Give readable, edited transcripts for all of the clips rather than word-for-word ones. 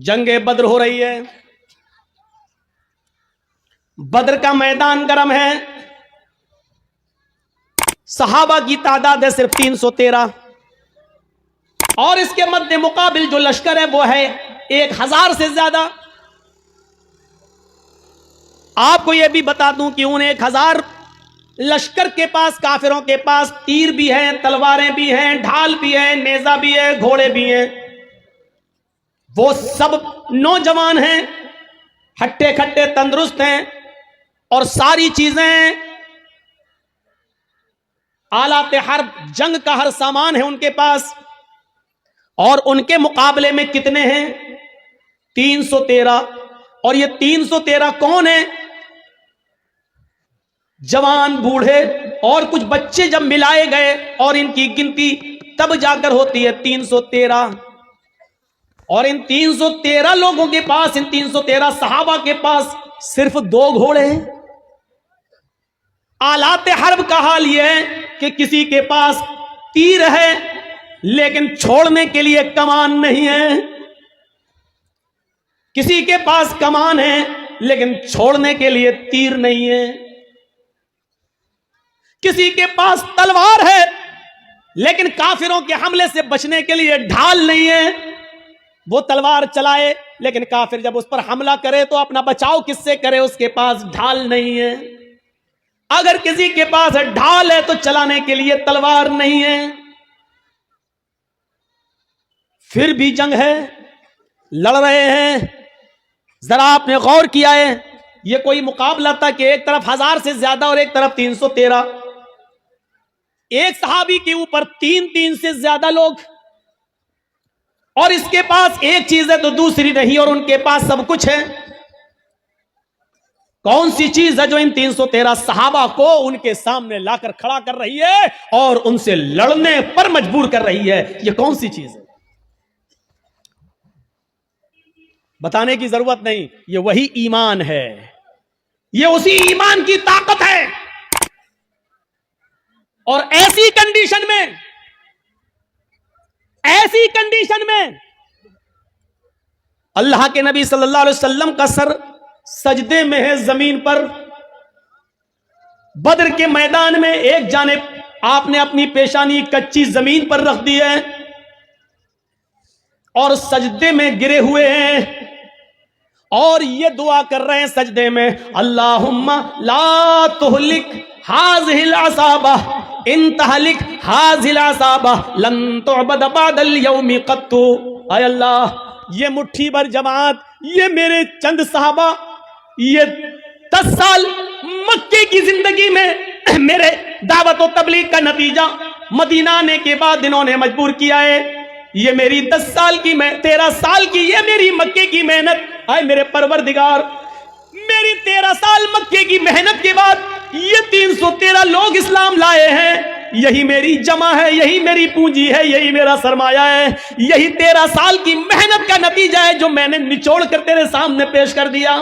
جنگ بدر ہو رہی ہے. بدر کا میدان گرم ہے. صحابہ کی تعداد ہے صرف 313 اور اس کے مد مقابل جو لشکر ہے وہ ہے 1000 سے زیادہ. آپ کو یہ بھی بتا دوں کہ ان 1000 لشکر کے پاس، کافروں کے پاس تیر بھی ہیں، تلواریں بھی ہیں، ڈھال بھی ہیں، نیزہ بھی ہے، گھوڑے بھی ہیں. وہ سب نوجوان ہیں، ہٹے کھٹے تندرست ہیں اور ساری چیزیں آلات حرب، جنگ کا ہر سامان ہے ان کے پاس. اور ان کے مقابلے میں کتنے ہیں؟ 313. اور یہ 313 کون ہیں؟ جوان، بوڑھے اور کچھ بچے جب ملائے گئے اور ان کی گنتی تب جا کر ہوتی ہے 313. اور ان 313 لوگوں کے پاس، ان 313 صحابہ کے پاس صرف 2 گھوڑے ہیں. آلات حرب کا حال یہ ہے کہ کسی کے پاس تیر ہے لیکن چھوڑنے کے لیے کمان نہیں ہے، کسی کے پاس کمان ہے لیکن چھوڑنے کے لیے تیر نہیں ہے، کسی کے پاس تلوار ہے لیکن کافروں کے حملے سے بچنے کے لیے ڈھال نہیں ہے. وہ تلوار چلائے لیکن کافر جب اس پر حملہ کرے تو اپنا بچاؤ کس سے کرے؟ اس کے پاس ڈھال نہیں ہے. اگر کسی کے پاس ڈھال ہے تو چلانے کے لیے تلوار نہیں ہے. پھر بھی جنگ ہے، لڑ رہے ہیں. ذرا آپ نے غور کیا ہے، یہ کوئی مقابلہ تھا کہ ایک طرف 1000 سے زیادہ اور ایک طرف 313. ایک صحابی کے اوپر 3 سے زیادہ لوگ، اور اس کے پاس ایک چیز ہے تو دوسری نہیں، اور ان کے پاس سب کچھ ہے. کون سی چیز ہے جو ان 313 صحابہ کو ان کے سامنے لا کر کھڑا کر رہی ہے اور ان سے لڑنے پر مجبور کر رہی ہے؟ یہ کون سی چیز ہے؟ بتانے کی ضرورت نہیں، یہ وہی ایمان ہے. یہ اسی ایمان کی طاقت ہے. اور ایسی کنڈیشن میں اللہ کے نبی صلی اللہ علیہ وسلم کا سر سجدے میں ہے زمین پر. بدر کے میدان میں ایک جانب آپ نے اپنی پیشانی کچی زمین پر رکھ دی ہے اور سجدے میں گرے ہوئے ہیں اور یہ دعا کر رہے ہیں سجدے میں، اللہم لا تہلک ہذہ العصابہ ان تہلک ہذہ العصابہ لن تعبد بعد اليوم قط. اے اللہ، یہ مٹھی بھر جماعت، یہ میرے چند صحابہ، یہ 10 سال مکے کی زندگی میں میرے دعوت و تبلیغ کا نتیجہ مدینہ آنے کے بعد انہوں نے مجبور کیا ہے. یہ میری 10 سال کی 13 سال کی یہ میری مکے کی محنت، اے میرے پروردگار، میری 13 سال مکے کی محنت کے بعد یہ 313 لوگ اسلام لائے ہیں. یہی میری جمع ہے، یہی میری پونجی ہے، یہی میرا سرمایہ ہے، یہی 13 سال کی محنت کا نتیجہ ہے جو میں نے نچوڑ کر تیرے سامنے پیش کر دیا.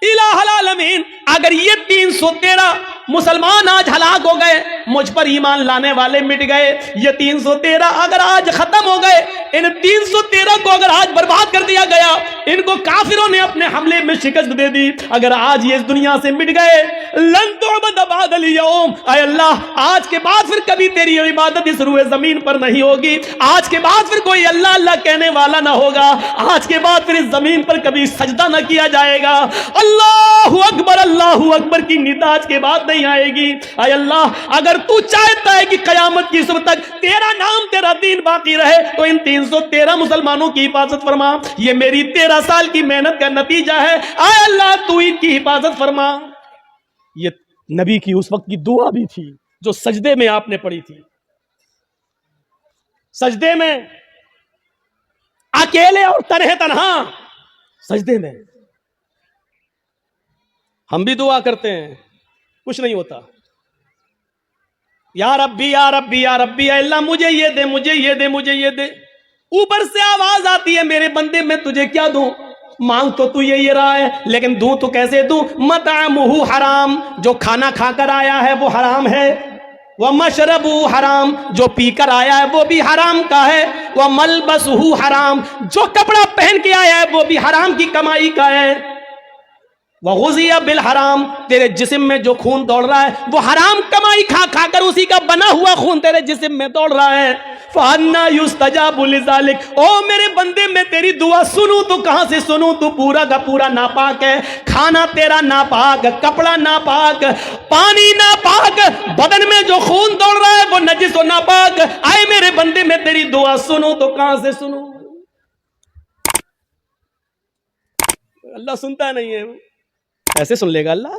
الہ العالمین، اگر یہ 313 مسلمان آج ہلاک ہو گئے، مجھ پر ایمان لانے والے مٹ گئے، یہ 313 اگر آج ختم ہو گئے، ان 313 کو اگر آج برباد کر دیا گیا، ان کو کافروں نے اپنے حملے میں شکست دے دی، اگر آج یہ اس دنیا سے مٹ گئے، لن تعبد بعد اليوم، اے اللہ آج کے بعد پھر کبھی تیری عبادت اس روئے زمین پر نہیں ہوگی. آج کے بعد پھر کوئی اللہ اللہ کہنے والا نہ ہوگا. آج کے بعد پھر اس زمین پر کبھی سجدہ نہ کیا جائے گا. اللہ اکبر کی ندا آج کے بعد نہیں آئے گی. اے اللہ، اگر تو چاہتا ہے کہ قیامت کی صبح تک تیرا نام، تیرا دین باقی رہے تو ان 313 مسلمانوں کی حفاظت فرما. یہ میری 13 سال کی محنت کا نتیجہ ہے. اے اللہ، تو ان کی حفاظت فرما. یہ نبی کی اس وقت کی دعا بھی تھی جو سجدے میں آپ نے پڑھی تھی. سجدے میں اکیلے اور تنہا سجدے میں ہم بھی دعا کرتے ہیں، کچھ نہیں ہوتا. یا ربی یا ربی یا ربی، اے اللہ مجھے یہ دے، مجھے یہ دے، مجھے یہ دے. اوپر سے آواز آتی ہے، میرے بندے میں تجھے کیا دوں؟ مانگ تو یہ رہا ہے لیکن دوں تو کیسے دوں؟ مطعمہ حرام، جو کھانا کھا کر آیا ہے وہ حرام ہے. وَمَشْرَبُهُ حرام، جو پی کر آیا ہے وہ بھی حرام کا ہے. وَمَلْبَسُهُ حرام، جو کپڑا پہن کے آیا ہے وہ بھی حرام کی کمائی کا ہے. وغذی بالحرام، تیرے جسم میں جو خون دوڑ رہا ہے وہ حرام کمائی کھا کھا کر اسی کا بنا ہوا خون تیرے جسم میں دوڑ رہا ہے. فَأَنَّا يُسْتَجَابُ لِذَلِكَ، او میرے بندے میں تیری دعا سنوں تو کہاں سے سنوں؟ تو پورا کا پورا ناپاک ہے، کھانا تیرا ناپاک، کپڑا ناپاک، پانی ناپاک، بدن میں جو خون دوڑ رہا ہے وہ نجس و ناپاک. آئے میرے بندے میں تیری دعا سنوں تو کہاں سے سنوں؟ اللہ سنتا نہیں ہے. ایسے سن لے گا اللہ؟